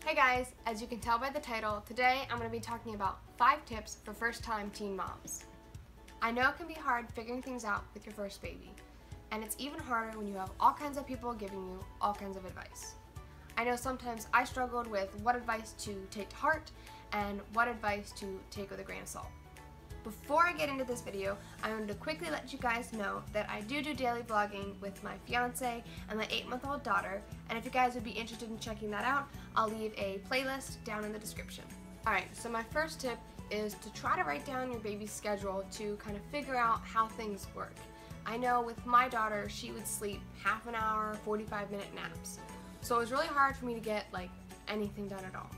Hey guys, as you can tell by the title, today I'm going to be talking about 5 tips for first-time teen moms. I know it can be hard figuring things out with your first baby, and it's even harder when you have all kinds of people giving you all kinds of advice. I know sometimes I struggled with what advice to take to heart and what advice to take with a grain of salt. Before I get into this video, I wanted to quickly let you guys know that I do daily vlogging with my fiance and my 8-month-old daughter, and if you guys would be interested in checking that out, I'll leave a playlist down in the description. Alright, so my first tip is to try to write down your baby's schedule to kind of figure out how things work. I know with my daughter, she would sleep half an hour, 45-minute naps, so it was really hard for me to get anything done at all.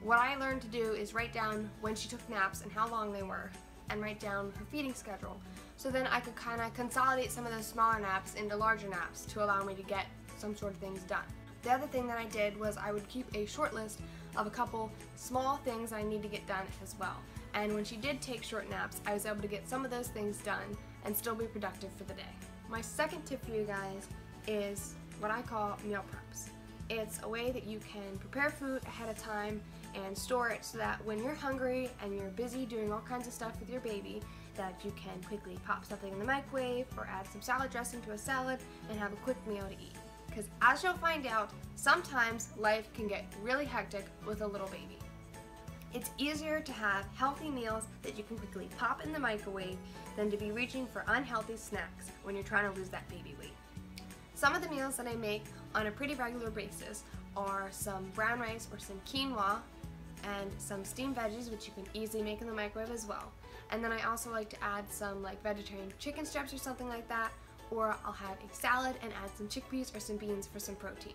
What I learned to do is write down when she took naps and how long they were, and write down her feeding schedule, so then I could kind of consolidate some of those smaller naps into larger naps to allow me to get some sort of things done. The other thing that I did was I would keep a short list of a couple small things I need to get done as well, and when she did take short naps, I was able to get some of those things done and still be productive for the day. My second tip for you guys is what I call meal preps. It's a way that you can prepare food ahead of time and store it so that when you're hungry and you're busy doing all kinds of stuff with your baby, that you can quickly pop something in the microwave or add some salad dressing to a salad and have a quick meal to eat. Because as you'll find out, sometimes life can get really hectic with a little baby. It's easier to have healthy meals that you can quickly pop in the microwave than to be reaching for unhealthy snacks when you're trying to lose that baby weight. Some of the meals that I make on a pretty regular basis are some brown rice or some quinoa and some steamed veggies, which you can easily make in the microwave as well. And then I also like to add some vegetarian chicken strips or something like that, or I'll have a salad and add some chickpeas or some beans for some protein.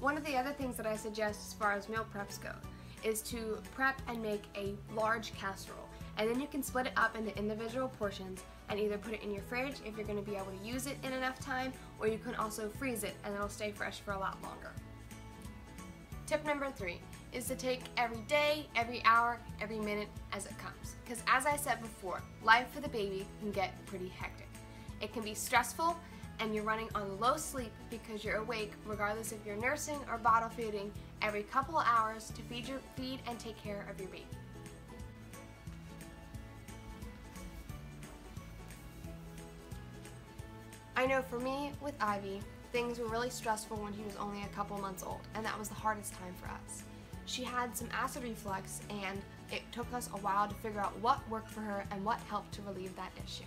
One of the other things that I suggest as far as meal preps go is to prep and make a large casserole. And then you can split it up into individual portions and either put it in your fridge if you're going to be able to use it in enough time, or you can also freeze it and it'll stay fresh for a lot longer. Tip number 3 is to take every day, every hour, every minute as it comes. Because as I said before, life for the baby can get pretty hectic. It can be stressful and you're running on low sleep because you're awake regardless if you're nursing or bottle feeding every couple of hours to feed and take care of your baby. I know for me, with Ivy, things were really stressful when she was only a couple months old, and that was the hardest time for us. She had some acid reflux, and it took us a while to figure out what worked for her and what helped to relieve that issue.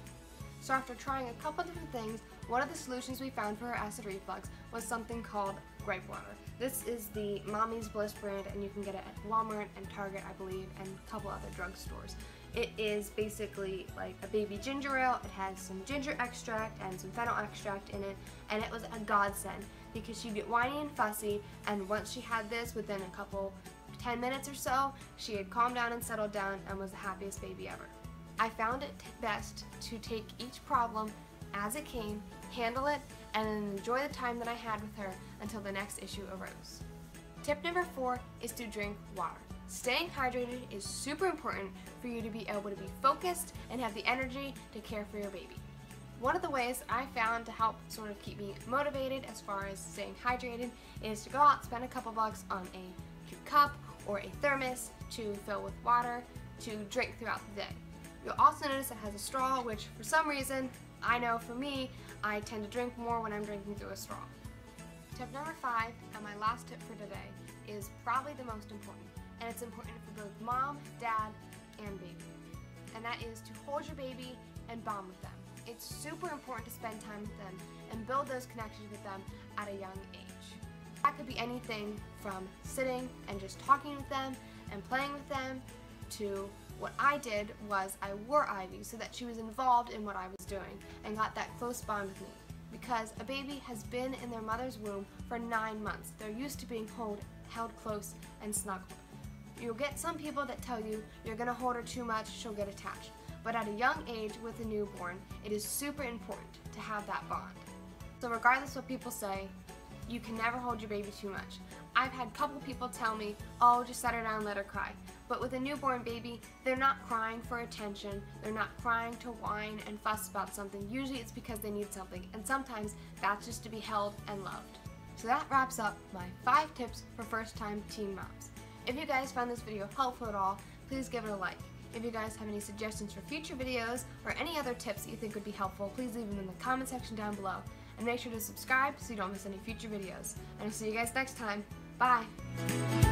So after trying a couple different things, one of the solutions we found for her acid reflux was something called gripe water. This is the Mommy's Bliss brand, and you can get it at Walmart and Target, I believe, and a couple other drugstores. It is basically like a baby ginger ale. It has some ginger extract and some fennel extract in it, and it was a godsend because she'd get whiny and fussy, and once she had this, within a couple 10 minutes or so, she had calmed down and settled down and was the happiest baby ever. I found it best to take each problem as it came, handle it, and then enjoy the time that I had with her until the next issue arose. Tip number 4 is to drink water. Staying hydrated is super important for you to be able to be focused and have the energy to care for your baby. One of the ways I found to help sort of keep me motivated as far as staying hydrated is to go out and spend a couple bucks on a cute cup or a thermos to fill with water to drink throughout the day. You'll also notice it has a straw, which for some reason, I know for me, I tend to drink more when I'm drinking through a straw. Tip number 5, and my last tip for today, is probably the most important, and it's important for both mom, dad, and baby. And that is to hold your baby and bond with them. It's super important to spend time with them and build those connections with them at a young age. That could be anything from sitting and just talking with them and playing with them, to what I did was I wore Ivy so that she was involved in what I was doing and got that close bond with me. Because a baby has been in their mother's womb for 9 months. They're used to being held close and snuggled. You'll get some people that tell you you're going to hold her too much, she'll get attached. But at a young age with a newborn, it is super important to have that bond. So regardless what people say, you can never hold your baby too much. I've had a couple people tell me, oh, just set her down and let her cry. But with a newborn baby, they're not crying for attention, they're not crying to whine and fuss about something. Usually it's because they need something, and sometimes that's just to be held and loved. So that wraps up my 5 tips for first-time teen moms. If you guys found this video helpful at all, please give it a like. If you guys have any suggestions for future videos or any other tips that you think would be helpful, please leave them in the comment section down below. And make sure to subscribe so you don't miss any future videos. And I'll see you guys next time. Bye!